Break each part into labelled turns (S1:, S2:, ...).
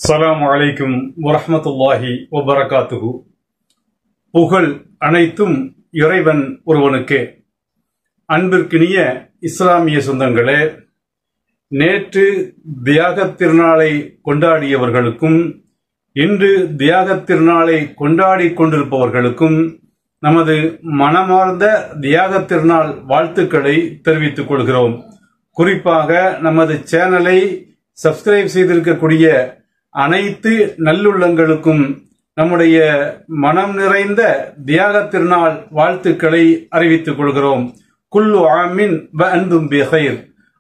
S1: அஸ்ஸலாமு அலைக்கும் வரஹ்மத்துல்லாஹி வபரகாத்துஹு. புகழ் அனைத்தும் இறைவன் ஒருவனுக்கே. அன்பிற்கினிய இஸ்லாமிய சொந்தங்களே, நேற்று தியாகத் திருநாளை கொண்டாடியவர்களுக்கும் இன்று தியாகத் திருநாளை கொண்டாடி கொண்டிருப்பவர்களுக்கும் நமது மனமார்ந்த தியாகத் திருநாள் வாழ்த்துக்களை தெரிவித்துக் கொள்கிறோம். குறிப்பாக நமது சேனலை சப்ஸ்கிரைப் செய்திருக்கக்கூடிய அனைத்து நல்லுள்ளங்களுக்கும் நம்முடைய மனம் நிறைந்த தியாகத் திருநாள் வாழ்த்துக்களை அறிவித்துக் கொள்கிறோம். குல்லு ஆமின் வ அன்தும் பிகைர்.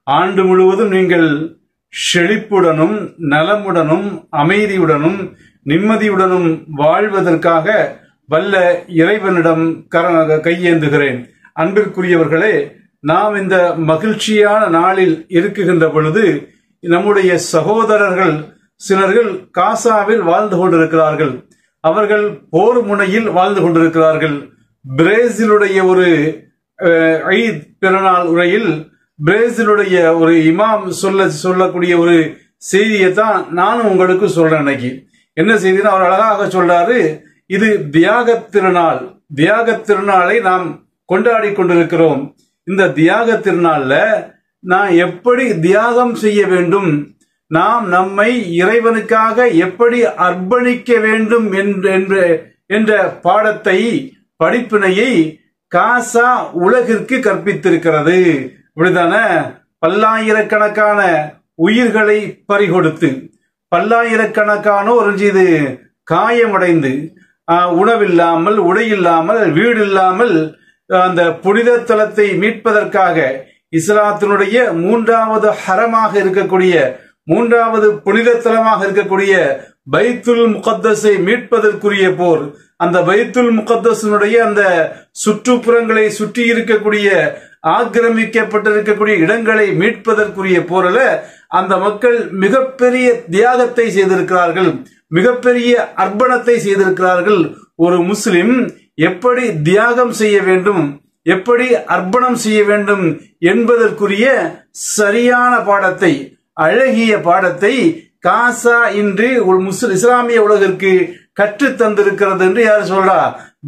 S1: ஆண்டு முழுவதும் நீங்கள் செழிப்புடனும் நலமுடனும் அமைதியுடனும் நிம்மதியுடனும் வாழ்வதற்காக வல்ல இறைவனிடம் கையேந்துகிறேன். அன்பிற்குரியவர்களே, நாம் இந்த மகிழ்ச்சியான நாளில் இருக்குகின்ற பொழுது நம்முடைய சகோதரர்கள் சிலர்கள் காசாவில் வாழ்ந்து கொண்டிருக்கிறார்கள். அவர்கள் போர் முனையில் வாழ்ந்து கொண்டிருக்கிறார்கள். பிரேசிலுடைய ஒரு ஈத் பிறநாள் உரையில் பிரேசிலுடைய ஒரு இமாம் சொல்லக்கூடிய ஒரு செய்தியை தான் நானும் உங்களுக்கு சொல்றேன். இன்னைக்கு என்ன செய்தின்னு அவர் அழகாக சொல்றாரு. இது தியாகத் திருநாள். தியாகத் திருநாளை நாம் கொண்டாடி கொண்டிருக்கிறோம். இந்த தியாகத் திருநாள்ல நான் எப்படி தியாகம் செய்ய வேண்டும், நாம் நம்மை இறைவனுக்காக எப்படி அர்ப்பணிக்க வேண்டும் என்ற பாடத்தை படிப்பினையை காசா உலகிற்கு கற்பித்திருக்கிறது. இப்படிதான பல்லாயிரக்கணக்கான உயிர்களை பறிகொடுத்து பல்லாயிரக்கணக்கானோர் இது காயமடைந்து உணவில்லாமல் உடையில்லாமல் வீடு இல்லாமல் அந்த புனித தலத்தை மீட்பதற்காக இஸ்லாத்தினுடைய மூன்றாவது ஹரமாக இருக்கக்கூடிய மூன்றாவது புனித தலமாக இருக்கக்கூடிய பைத்துல் முகத்தஸை மீட்பதற்குரிய போர், அந்த பைத்துல் முகத்தஸினுடைய அந்த சுற்றுப்புறங்களை சுற்றி இருக்கக்கூடிய ஆக்கிரமிக்கப்பட்டிருக்கக்கூடிய இடங்களை மீட்பதற்குரிய போரில் அந்த மக்கள் மிகப்பெரிய தியாகத்தை செய்திருக்கிறார்கள், மிகப்பெரிய அர்ப்பணத்தை செய்திருக்கிறார்கள். ஒரு முஸ்லிம் எப்படி தியாகம் செய்ய வேண்டும், எப்படி அர்ப்பணம் செய்ய வேண்டும் என்பதற்குரிய சரியான பாடத்தை, அழகிய பாடத்தை காசா இன்று ஒரு இஸ்லாமிய உலகிற்கு கற்று தந்திருக்கிறது என்று யார் சொல்றா?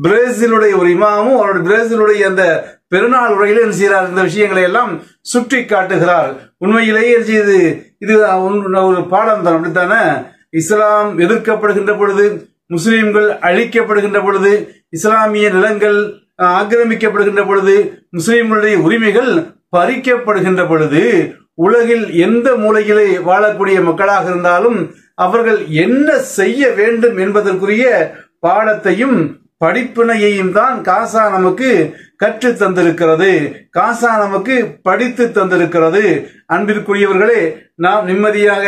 S1: பிரேசிலுடைய ஒரு இமாமும் அவருடைய பிரேசிலுடைய அந்த பெருநாள் உரையில் என்ன செய்கிறார்? இந்த விஷயங்களை எல்லாம் சுட்டி காட்டுகிறார். உண்மையிலேயே இது ஒரு பாடம் தான். அப்படித்தானே இஸ்லாம் எதிர்க்கப்படுகின்ற பொழுது, முஸ்லிம்கள் அழிக்கப்படுகின்ற பொழுது, இஸ்லாமிய நிலங்கள் ஆக்கிரமிக்கப்படுகின்ற பொழுது, முஸ்லிம்களுடைய உரிமைகள் பறிக்கப்படுகின்ற பொழுது, உலகில் எந்த மூலையிலே வாழக்கூடிய மக்களாக இருந்தாலும் அவர்கள் என்ன செய்ய வேண்டும் என்பதற்குரிய பாடத்தையும் படிப்பினையையும் தான் காசா நமக்கு கற்று தந்திருக்கிறது, காசா நமக்கு படித்து தந்திருக்கிறது. அன்பிற்குரியவர்களே, நாம் நிம்மதியாக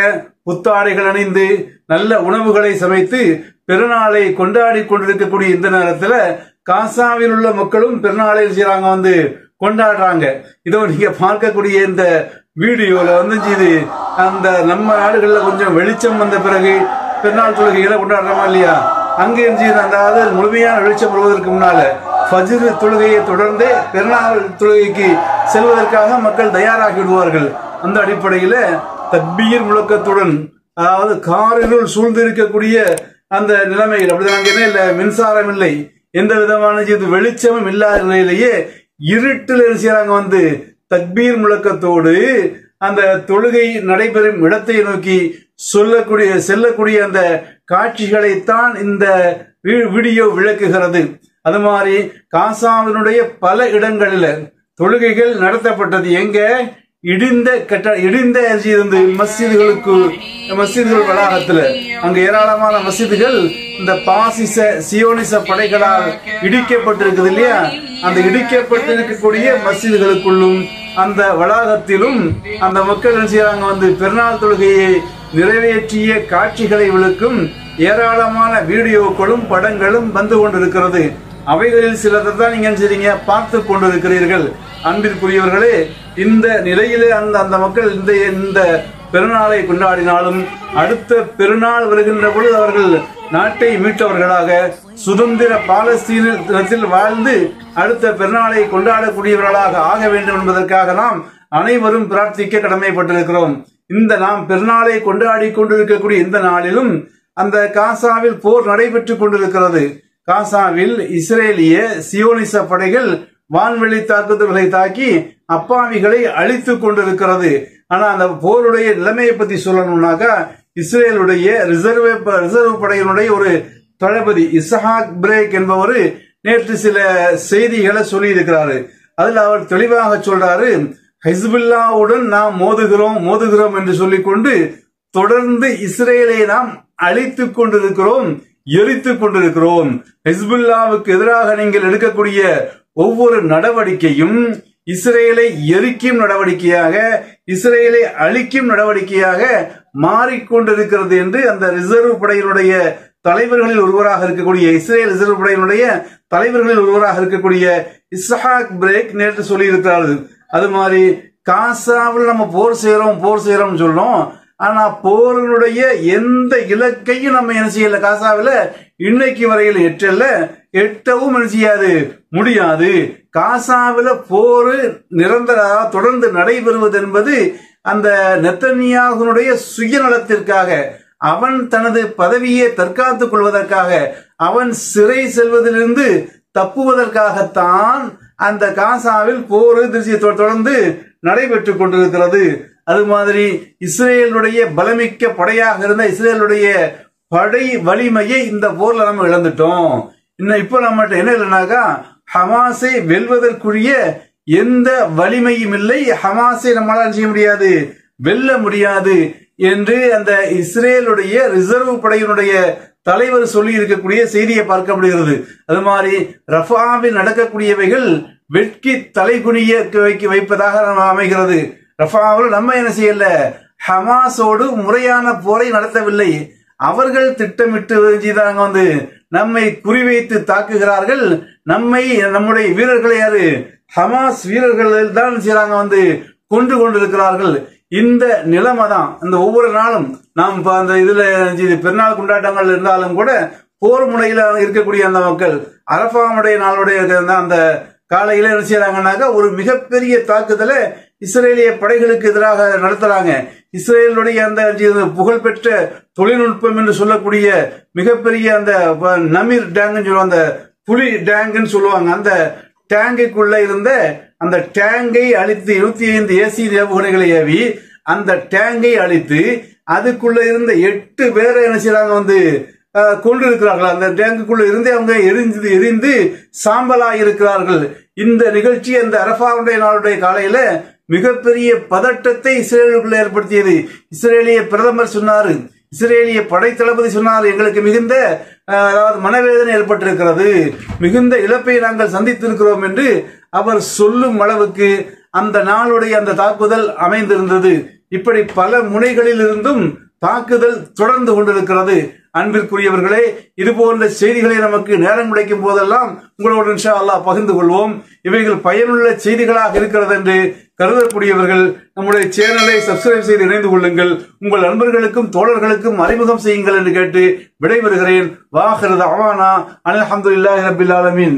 S1: புத்தாடைகள் அணிந்து நல்ல உணவுகளை சமைத்து பெருநாளை கொண்டாடி கொண்டிருக்கக்கூடிய இந்த நேரத்தில் காசாவில் உள்ள மக்களும் பெருநாளை செய்யறாங்க, கொண்டாடுறாங்க. இதோ நீங்க பார்க்கக்கூடிய இந்த வீடியோல இது அந்த நம்ம நாடுகள்ல கொஞ்சம் வெளிச்சம் வந்த பிறகு பெருநாள் தொழுகைகளை கொண்டாடுறோமா இல்லையா? அங்கே அதாவது முழுமையான வெளிச்சம் வருவதற்கு முன்னால ஃபஜ்ர் தொழுகையை தொடர்ந்து பெருநாள் தொழுகைக்கு செல்வதற்காக மக்கள் தயாராகி விடுவார்கள். அந்த அடிப்படையில தக்பீர் முழக்கத்துடன், அதாவது காரினுள் சூழ்ந்து இருக்கக்கூடிய அந்த நிலைமையில், அப்படிதான் அங்கே இல்ல மின்சாரம் இல்லை, எந்த விதமான வெளிச்சமும் இல்லாத நிலையிலேயே இருட்டில் செய்யறாங்க. தக்பீர் முழக்கத்தோடு அந்த தொழுகை நடைபெறும் இடத்தை நோக்கி செல்லக்கூடிய அந்த காட்சிகளைத்தான் இந்த வீடியோ விளக்குகிறது. அது மாதிரி காசாவினுடைய பல இடங்களில் தொழுகைகள் நடத்தப்பட்டது. எங்க இடிந்த மஸ்ஜிதுகள் வளாகத்துல, அங்க ஏராளமான மஸ்ஜிதுகள் இந்த பாசிச சியோனிச படைகளால் இடிக்கப்பட்டிருக்குது இல்லையா? அந்த இடிக்கப்பட்டிருக்கக்கூடிய மஸ்ஜிதுகளுக்குள்ளும் அந்த வளாகத்திலும் அந்த மக்கள் செய்யறாங்க பெருநாள் தொழுகையை நிறைவேற்றிய காட்சிகளை விளக்கும் ஏராளமான வீடியோக்களும் படங்களும் வந்து கொண்டிருக்கிறது. அவைகளில் சிலதை தான் நீங்க பார்த்து கொண்டிருக்கிறீர்கள். அன்பிற்குரியவர்களே, இந்த நிலையிலே அந்த மக்கள் இந்த பெருநாளை கொண்டாடினாலும் அடுத்த பெருநாள் வருகின்ற பொழுது அவர்கள் நாட்டை மீட்டவர்களாக சுதந்திர பாலஸ்தீனத்தில் வாழ்ந்து அடுத்த பெருநாளை கொண்டாடக்கூடியவர்களாக ஆக வேண்டும் என்பதற்காக நாம் அனைவரும் பிரார்த்திக்க கடமைப்பட்டிருக்கிறோம். இந்த நாம் பெருநாளை கொண்டாடி கொண்டிருக்கக்கூடிய இந்த நாளிலும் அந்த காசாவில் போர் நடைபெற்றுக் கொண்டிருக்கிறது. காசாவில் இஸ்ரேலிய சியோனிச படைகள் வான்வெளி தாக்குதல்களை தாக்கி அப்பாவிகளை அழித்துக் கொண்டிருக்கிறது. ஆனா அந்த போருடைய நிலைமையை பத்தி சொல்லணும்னாக்கா, இஸ்ரேலுடைய ரிசர்வ் படையினுடைய ஒரு தளபதி இஸ்ஹாக் பிரேக் என்பவர் நேற்று சில செய்திகளை சொல்லி இருக்கிறாரு. அதுல அவர் தெளிவாக சொல்றாரு, ஹிஸ்புல்லாவுடன் நாம் மோதுகிறோம் என்று சொல்லிக்கொண்டு தொடர்ந்து இஸ்ரேலை நாம் அழித்துக் கொண்டிருக்கிறோம், எரித்துக் கொண்டிருக்கிறோம். ஹிஸ்புல்லாவுக்கு எதிராக நீங்கள் எடுக்கக்கூடிய ஒவ்வொரு நடவடிக்கையும் இஸ்ரேலை எரிக்கும் நடவடிக்கையாக, இஸ்ரேலை அழிக்கும் நடவடிக்கையாக மாறிக்கொண்டிருக்கிறது என்று அந்த ரிசர்வ் படையினுடைய தலைவர்களில் ஒருவராக இருக்கக்கூடிய இஸ்ரேல் ரிசர்வ் படையினுடைய தலைவர்களில் ஒருவராக இருக்கக்கூடிய இஸ்ஹாக் பிரேக் நேற்று சொல்லி இருக்கிறார்கள். அது மாதிரி காசாவில் நம்ம போர் செய்யறோம் சொல்றோம். ஆனா போரினுடைய எந்த இலக்கையும் நம்ம என்ன செய்யல, காசாவில இன்னைக்கு வரையில் எட்டவும் என்ன செய்யாது, முடியாது. காசாவில போர் நிரந்தர தொடர்ந்து நடைபெறுவது என்பது அந்த நெத்தன்யாகுனுடைய சுயநலத்திற்காக, அவன் தனது பதவியை தற்காத்துக் கொள்வதற்காக, அவன் சிறை செல்வதிலிருந்து தப்புவதற்காகத்தான் அந்த காசாவில் போர் தொடர்ந்து நடைபெற்றுக் கொண்டிருக்கிறது. அது மாதிரி இஸ்ரேலுடைய பலமிக்க படையாக இருந்த இஸ்ரேலுடைய படை வலிமையை இந்த போர்ல நம்ம இழந்துட்டோம். இப்ப நம்ம என்ன இல்லைனாக்கா, ஹமாஸை வெல்வதற்குரிய எந்த வலிமையும் இல்லை, ஹமாஸை நம்மளால செய்ய முடியாது, வெல்ல முடியாது என்று அந்த இஸ்ரேலுடைய ரிசர்வ் படையினுடைய தலைவர் சொல்லி இருக்கக்கூடிய செய்தியை பார்க்க முடிகிறது. அது மாதிரி ரஃபாவில் நடக்கக்கூடியவைகள் வெட்கி தலைகுனிய வைப்பதாக அமைகிறது. ரஃபாவில் நம்ம என்ன செய்யல, ஹமாஸோடு முறையான போரை நடத்தவில்லை. அவர்கள் திட்டமிட்டு நம்மை குறிவைத்து தாக்குகிறார்கள். நம்முடைய வீரர்களை யாரு, ஹமாஸ் வீரர்கள் தான் செய்யறாங்க, கொண்டு கொண்டிருக்கிறார்கள். இந்த நிலைமை தான் இந்த ஒவ்வொரு நாளும் நாம் அந்த இதுல பெருநாள் கொண்டாட்டங்கள் இருந்தாலும் கூட போர் முனையில இருக்கக்கூடிய அந்த மக்கள் அரபாவுடைய நாளுடைய அந்த காலையில என்ன செய்யறாங்கன்னாக்கா, ஒரு மிகப்பெரிய தாக்குதலை இஸ்ரேலிய படைகளுக்கு எதிராக நடத்துறாங்க. இஸ்ரேலுடைய அந்த புகழ்பெற்ற தொழில்நுட்பம் என்று சொல்லக்கூடிய மிகப்பெரிய அந்த நமீர் டேங்க்னு சொல்லுவாங்க, அந்த புலி டேங்க்னு சொல்லுவாங்க, அந்த டேங்குக்குள்ள இருந்த அந்த டேங்கை அழித்து 25 ஏசி ஏவுகணைகளை ஏவி அந்த டேங்கை அழித்து அதுக்குள்ள இருந்த 8 பேரை என்ன செய்யறாங்க, கொண்டிருக்கிறார்கள். அந்த டேங்குக்குள்ள இருந்து அவங்க எரிந்து சாம்பலாக இருக்கிறார்கள். இந்த நிகழ்ச்சி அந்த அரபாவுடைய நாளுடைய காலையில மிகப்பெரிய பதட்டத்தை இஸ்ரேலுக்குள்ள ஏற்படுத்தியது. இஸ்ரேலிய பிரதமர் சொன்னாரு, இஸ்ரேலிய படை தளபதி சொன்னார், எங்களுக்கு மிகுந்த மனவேதனை ஏற்பட்டிருக்கிறது, மிகுந்த இழப்பை நாங்கள் சந்தித்திருக்கிறோம் என்று அவர் சொல்லும் அளவுக்கு அந்த நாளுடைய அந்த தாக்குதல் அமைந்திருந்தது. இப்படி பல முனைகளில் இருந்தும் தாக்குதல் தொடர்ந்து கொண்டிருக்கிறது. அன்பிற்குரியவர்களே, இது போன்ற செய்திகளை நமக்கு நேரம் கிடைக்கும் போதெல்லாம் உங்களோடு இன்ஷா அல்லாஹ் பகிர்ந்து கொள்வோம். இவைகள் பயனுள்ள செய்திகளாக இருக்கிறது என்று கருதக்கூடியவர்கள் நம்முடைய சேனலை சப்ஸ்கிரைப் செய்து இணைந்து கொள்ளுங்கள். உங்கள் நண்பர்களுக்கும் தோழர்களுக்கும் அறிமுகம் செய்யுங்கள் என்று கேட்டு விடைபெறுகிறேன். வாஹிரு தஅவானா அல்ஹம்துலில்லாஹி ரப்பில் ஆலமீன்.